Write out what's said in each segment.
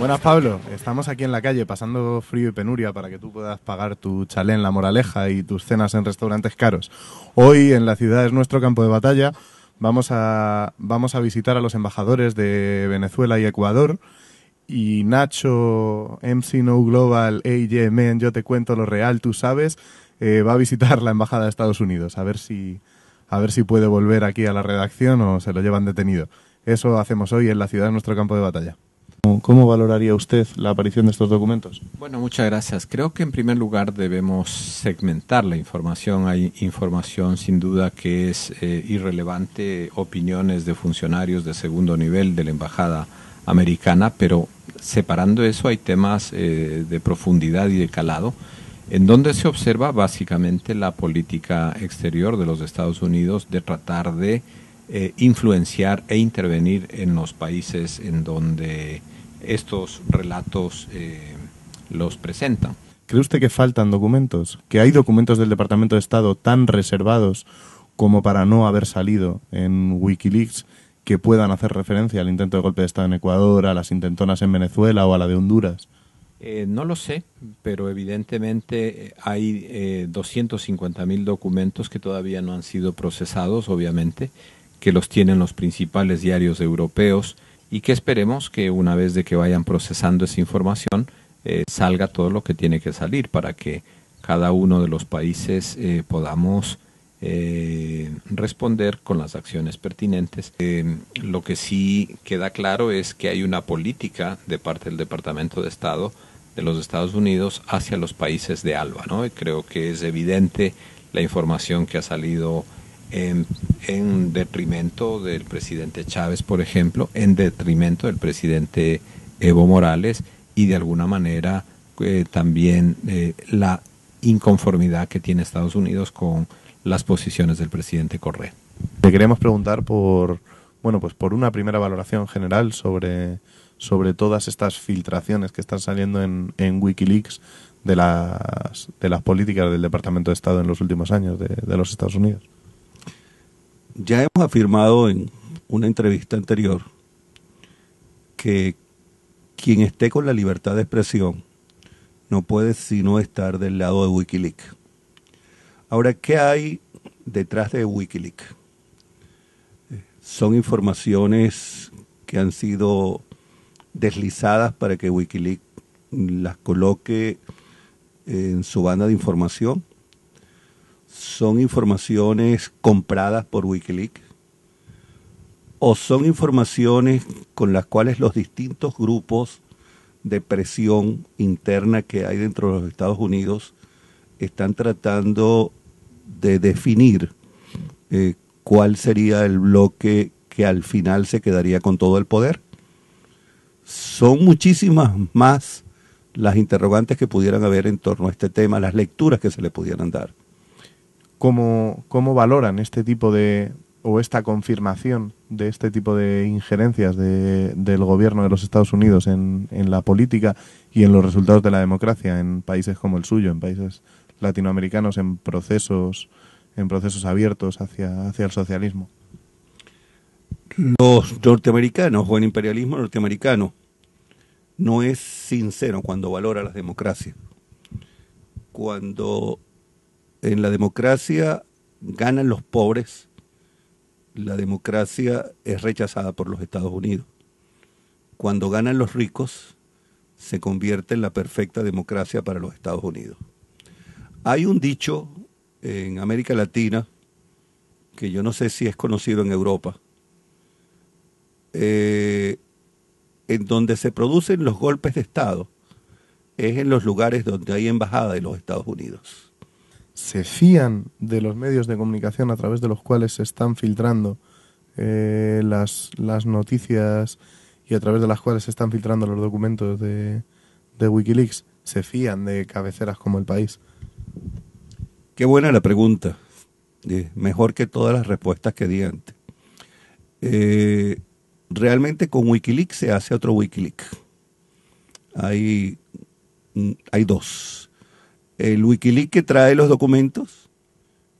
Buenas, Pablo. Estamos aquí en la calle pasando frío y penuria para que tú puedas pagar tu chalé en La Moraleja y tus cenas en restaurantes caros. Hoy en la ciudad es nuestro campo de batalla. Vamos a visitar a los embajadores de Venezuela y Ecuador. Y Nacho, MC No Global, AJ Man, yo te cuento lo real, tú sabes, va a visitar la embajada de Estados Unidos. A ver si puede volver aquí a la redacción o se lo llevan detenido. Eso hacemos hoy en la ciudad de nuestro campo de batalla. ¿Cómo valoraría usted la aparición de estos documentos? Bueno, muchas gracias. Creo que en primer lugar debemos segmentar la información. Hay información sin duda que es irrelevante, opiniones de funcionarios de segundo nivel de la embajada americana, pero separando eso hay temas de profundidad y de calado, en donde se observa básicamente la política exterior de los Estados Unidos de tratar de influenciar e intervenir en los países en donde estos relatos los presentan. ¿Cree usted que faltan documentos? ¿Que hay documentos del Departamento de Estado tan reservados como para no haber salido en Wikileaks que puedan hacer referencia al intento de golpe de Estado en Ecuador, a las intentonas en Venezuela o a la de Honduras? No lo sé, pero evidentemente hay 250.000 documentos que todavía no han sido procesados, obviamente, que los tienen los principales diarios europeos y que esperemos que una vez de que vayan procesando esa información salga todo lo que tiene que salir para que cada uno de los países podamos responder con las acciones pertinentes. Lo que sí queda claro es que hay una política de parte del Departamento de Estado de los Estados Unidos hacia los países de ALBA, ¿no? Y creo que es evidente la información que ha salido en detrimento del presidente Chávez, por ejemplo, en detrimento del presidente Evo Morales y de alguna manera también la inconformidad que tiene Estados Unidos con las posiciones del presidente Correa. Le queremos preguntar por una primera valoración general sobre todas estas filtraciones que están saliendo en Wikileaks de las políticas del Departamento de Estado en los últimos años de los Estados Unidos. Ya hemos afirmado en una entrevista anterior que quien esté con la libertad de expresión no puede sino estar del lado de Wikileaks. Ahora, ¿qué hay detrás de Wikileaks? Son informaciones que han sido deslizadas para que Wikileaks las coloque en su banda de información. ¿Son informaciones compradas por Wikileaks? ¿O son informaciones con las cuales los distintos grupos de presión interna que hay dentro de los Estados Unidos están tratando de definir cuál sería el bloque que al final se quedaría con todo el poder? Son muchísimas más las interrogantes que pudieran haber en torno a este tema, las lecturas que se le pudieran dar. ¿Cómo valoran este tipo o esta confirmación de este tipo de injerencias del gobierno de los Estados Unidos en la política y en los resultados de la democracia en países como el suyo, en países latinoamericanos, en procesos abiertos hacia el socialismo? Los norteamericanos o el imperialismo norteamericano no es sincero cuando valora las democracias. Cuando en la democracia ganan los pobres, la democracia es rechazada por los Estados Unidos. Cuando ganan los ricos, se convierte en la perfecta democracia para los Estados Unidos. Hay un dicho en América Latina, que yo no sé si es conocido en Europa, en donde se producen los golpes de Estado, es en los lugares donde hay embajada de los Estados Unidos. ¿Se fían de los medios de comunicación a través de los cuales se están filtrando las noticias y a través de las cuales se están filtrando los documentos de Wikileaks? ¿Se fían de cabeceras como El País? Qué buena la pregunta. Mejor que todas las respuestas que di antes. Realmente con Wikileaks se hace otro Wikileaks. Hay dos. El Wikileaks que trae los documentos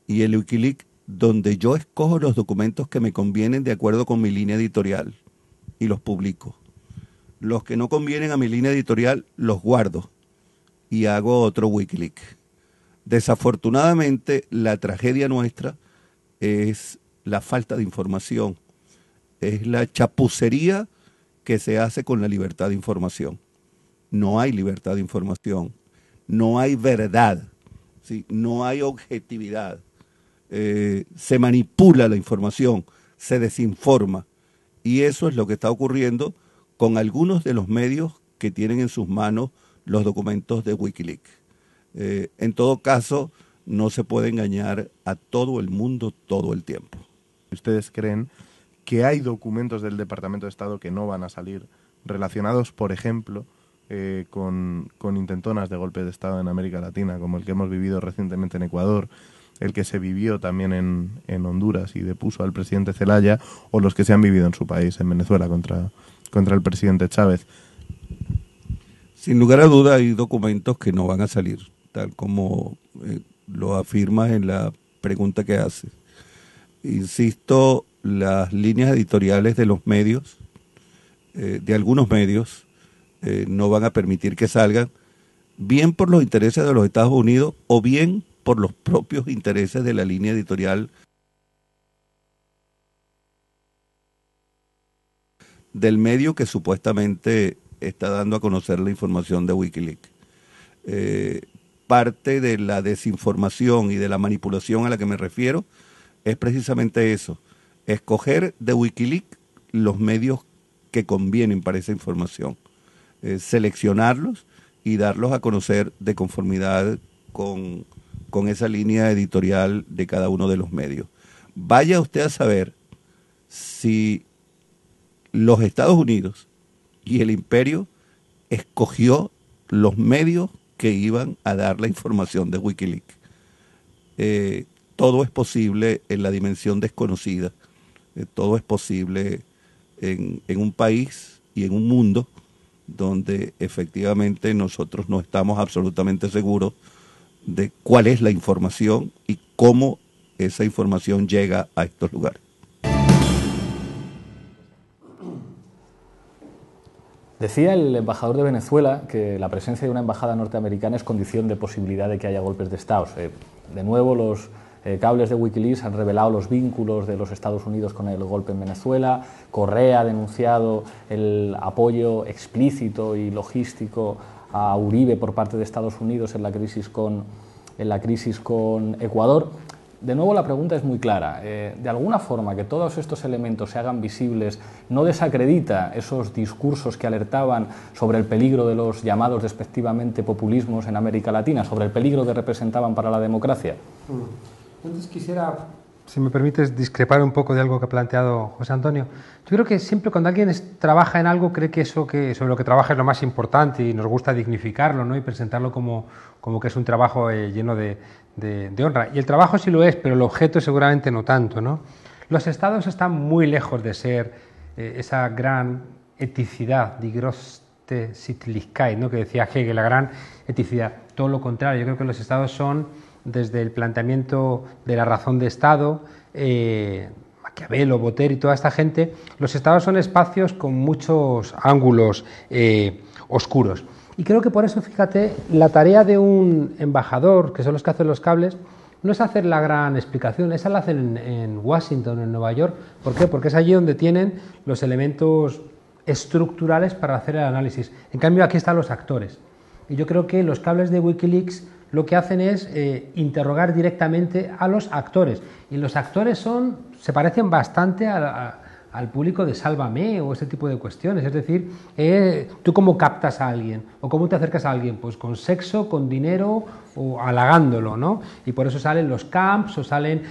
y el Wikileaks donde yo escojo los documentos que me convienen de acuerdo con mi línea editorial y los publico. Los que no convienen a mi línea editorial los guardo y hago otro Wikileaks. Desafortunadamente, la tragedia nuestra es la falta de información, es la chapucería que se hace con la libertad de información. No hay libertad de información, no hay verdad, ¿sí? No hay objetividad. Se manipula la información, se desinforma, y eso es lo que está ocurriendo con algunos de los medios que tienen en sus manos los documentos de Wikileaks. En todo caso, no se puede engañar a todo el mundo todo el tiempo. ¿Ustedes creen que hay documentos del Departamento de Estado que no van a salir relacionados, por ejemplo, con intentonas de golpe de Estado en América Latina, como el que hemos vivido recientemente en Ecuador, el que se vivió también en Honduras y depuso al presidente Zelaya, o los que se han vivido en su país, en Venezuela, contra el presidente Chávez? Sin lugar a duda hay documentos que no van a salir, tal como lo afirmas en la pregunta que haces. Insisto, las líneas editoriales de los medios, de algunos medios, no van a permitir que salgan, bien por los intereses de los Estados Unidos o bien por los propios intereses de la línea editorial del medio que supuestamente está dando a conocer la información de Wikileaks. Parte de la desinformación y de la manipulación a la que me refiero es precisamente eso, escoger de Wikileaks los medios que convienen para esa información, seleccionarlos y darlos a conocer de conformidad con esa línea editorial de cada uno de los medios. Vaya usted a saber si los Estados Unidos y el imperio escogió los medios que iban a dar la información de Wikileaks. Todo es posible en la dimensión desconocida, todo es posible en un país y en un mundo donde efectivamente nosotros no estamos absolutamente seguros de cuál es la información y cómo esa información llega a estos lugares. Decía el embajador de Venezuela que la presencia de una embajada norteamericana es condición de posibilidad de que haya golpes de Estado. De nuevo, los cables de Wikileaks han revelado los vínculos de los Estados Unidos con el golpe en Venezuela. Correa ha denunciado el apoyo explícito y logístico a Uribe por parte de Estados Unidos en la crisis con Ecuador. De nuevo, la pregunta es muy clara. ¿De alguna forma que todos estos elementos se hagan visibles no desacredita esos discursos que alertaban sobre el peligro de los llamados despectivamente populismos en América Latina, sobre el peligro que representaban para la democracia? Entonces quisiera, si me permites, discrepar un poco de algo que ha planteado José Antonio. Yo creo que siempre cuando alguien trabaja en algo cree que eso que sobre lo que trabaja es lo más importante y nos gusta dignificarlo, ¿no? Y presentarlo como que es un trabajo lleno de honra. Y el trabajo sí lo es, pero el objeto seguramente no tanto, ¿no? Los estados están muy lejos de ser esa gran eticidad, die große Sittlichkeit, ¿no? Que decía Hegel, la gran eticidad. Todo lo contrario, yo creo que los estados son, desde el planteamiento de la razón de Estado, Maquiavelo, Botero y toda esta gente, los estados son espacios con muchos ángulos oscuros. Y creo que por eso, fíjate, la tarea de un embajador, que son los que hacen los cables, no es hacer la gran explicación, esa la hacen en Washington, en Nueva York. ¿Por qué? Porque es allí donde tienen los elementos estructurales para hacer el análisis. En cambio, aquí están los actores. Y yo creo que los cables de Wikileaks lo que hacen es interrogar directamente a los actores. Y los actores se parecen bastante al público de Sálvame o ese tipo de cuestiones. Es decir, ¿tú cómo captas a alguien? ¿O cómo te acercas a alguien? Pues con sexo, con dinero o halagándolo, ¿no? Y por eso salen los camps,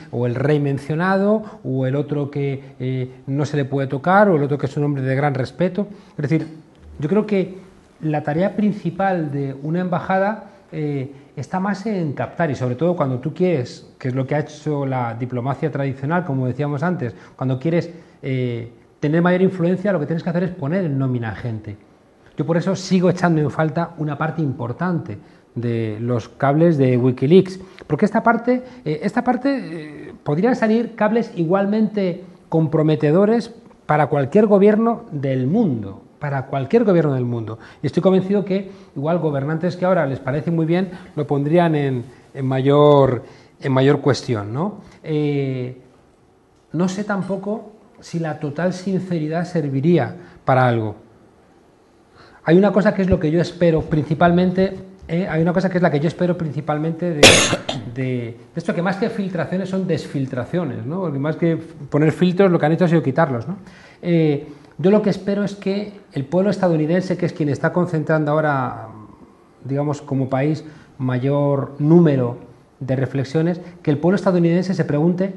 o el rey mencionado, o el otro que no se le puede tocar, o el otro que es un hombre de gran respeto. Es decir, yo creo que la tarea principal de una embajada está más en captar, y sobre todo cuando tú quieres, que es lo que ha hecho la diplomacia tradicional, como decíamos antes, cuando quieres tener mayor influencia, lo que tienes que hacer es poner en nómina a gente. Yo por eso sigo echando en falta una parte importante de los cables de Wikileaks, porque esta parte podrían salir cables igualmente comprometedores para cualquier gobierno del mundo. para cualquier gobierno del mundo. Y estoy convencido que igual gobernantes que ahora les parece muy bien lo pondrían en mayor cuestión, ¿no? No sé tampoco si la total sinceridad serviría para algo. Hay una cosa que es lo que yo espero principalmente, de esto, que más que filtraciones son desfiltraciones, ¿no? Porque más que poner filtros lo que han hecho ha sido quitarlos, ¿no? Yo lo que espero es que el pueblo estadounidense, que es quien está concentrando ahora, digamos, como país, mayor número de reflexiones, que el pueblo estadounidense se pregunte: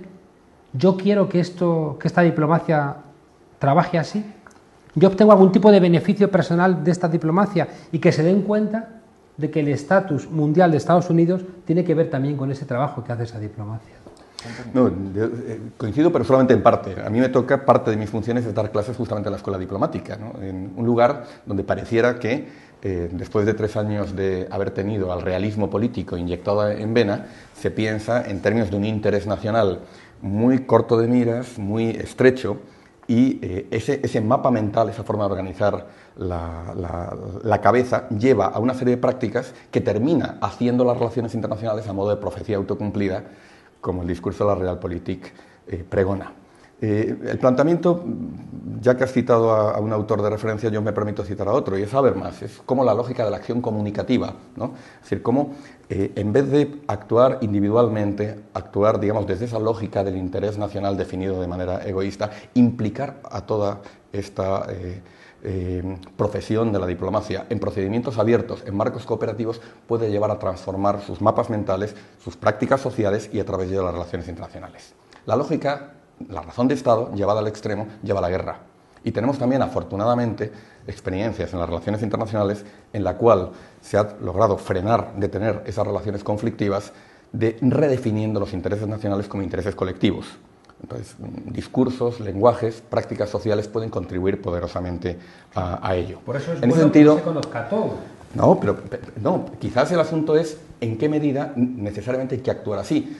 yo quiero que esta diplomacia trabaje así, yo obtengo algún tipo de beneficio personal de esta diplomacia, y que se den cuenta de que el estatus mundial de Estados Unidos tiene que ver también con ese trabajo que hace esa diplomacia. No, coincido, pero solamente en parte. A mí me toca, parte de mis funciones es dar clases justamente en la escuela diplomática, ¿no? En un lugar donde pareciera que, después de 3 años de haber tenido al realismo político inyectado en vena, se piensa en términos de un interés nacional muy corto de miras, muy estrecho, y ese mapa mental, esa forma de organizar la cabeza, lleva a una serie de prácticas que termina haciendo las relaciones internacionales a modo de profecía autocumplida, como el discurso de la Realpolitik pregona. El planteamiento, ya que has citado a un autor de referencia, yo me permito citar a otro, y es Habermas. Es como la lógica de la acción comunicativa, ¿no? Es decir, cómo en vez de actuar individualmente, actuar, digamos, desde esa lógica del interés nacional definido de manera egoísta, implicar a toda esta profesión de la diplomacia en procedimientos abiertos, en marcos cooperativos, puede llevar a transformar sus mapas mentales, sus prácticas sociales y a través de las relaciones internacionales. La lógica, la razón de Estado, llevada al extremo, lleva a la guerra. Y tenemos también, afortunadamente, experiencias en las relaciones internacionales en la cual se ha logrado frenar, detener esas relaciones conflictivas, redefiniendo los intereses nacionales como intereses colectivos. Entonces, discursos, lenguajes, prácticas sociales pueden contribuir poderosamente a ello. Por eso es en bueno ese sentido, que se conozca todo. No, no, quizás el asunto es en qué medida necesariamente hay que actuar así.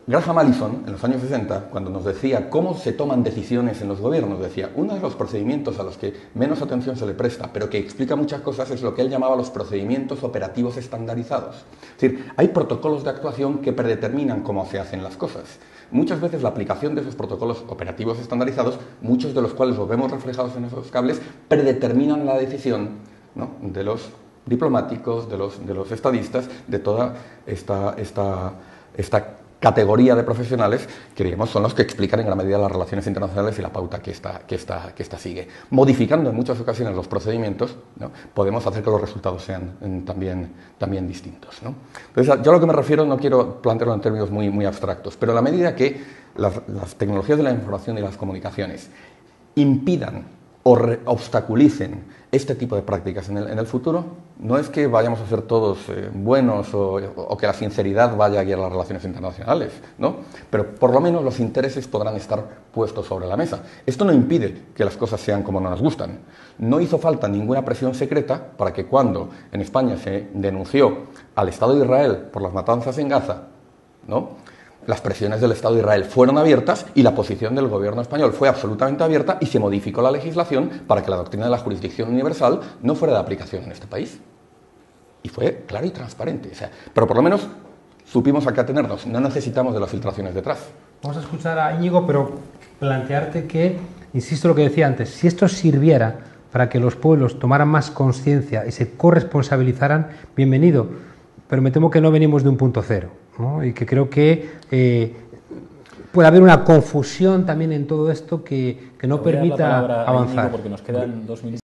Graham Allison, en los años 60, cuando nos decía cómo se toman decisiones en los gobiernos, decía, uno de los procedimientos a los que menos atención se le presta, pero que explica muchas cosas, es lo que él llamaba los procedimientos operativos estandarizados. Es decir, hay protocolos de actuación que predeterminan cómo se hacen las cosas. Muchas veces la aplicación de esos protocolos operativos estandarizados, muchos de los cuales los vemos reflejados en esos cables, predeterminan la decisión, ¿no?, de los diplomáticos, de los estadistas, de toda esta categoría de profesionales que, digamos, son los que explican en gran medida las relaciones internacionales y la pauta que esta sigue. Modificando en muchas ocasiones los procedimientos, ¿no?, podemos hacer que los resultados sean también distintos, ¿no? Entonces, yo a lo que me refiero no quiero plantearlo en términos muy abstractos, pero a la medida que las tecnologías de la información y las comunicaciones impidan o obstaculicen este tipo de prácticas en el futuro, no es que vayamos a ser todos buenos o que la sinceridad vaya a guiar las relaciones internacionales, ¿no? Pero por lo menos los intereses podrán estar puestos sobre la mesa. Esto no impide que las cosas sean como no nos gustan. No hizo falta ninguna presión secreta para que cuando en España se denunció al Estado de Israel por las matanzas en Gaza, ¿no?, las presiones del Estado de Israel fueron abiertas y la posición del gobierno español fue absolutamente abierta y se modificó la legislación para que la doctrina de la jurisdicción universal no fuera de aplicación en este país. Y fue claro y transparente. O sea, pero por lo menos supimos a qué atenernos. No necesitamos de las filtraciones detrás. Vamos a escuchar a Íñigo, pero plantearte que, insisto en lo que decía antes, si esto sirviera para que los pueblos tomaran más conciencia y se corresponsabilizaran, bienvenido. Pero me temo que no venimos de un punto cero, ¿no? Y que creo que puede haber una confusión también en todo esto que no permita avanzar. Porque nos quedan 2 minutos.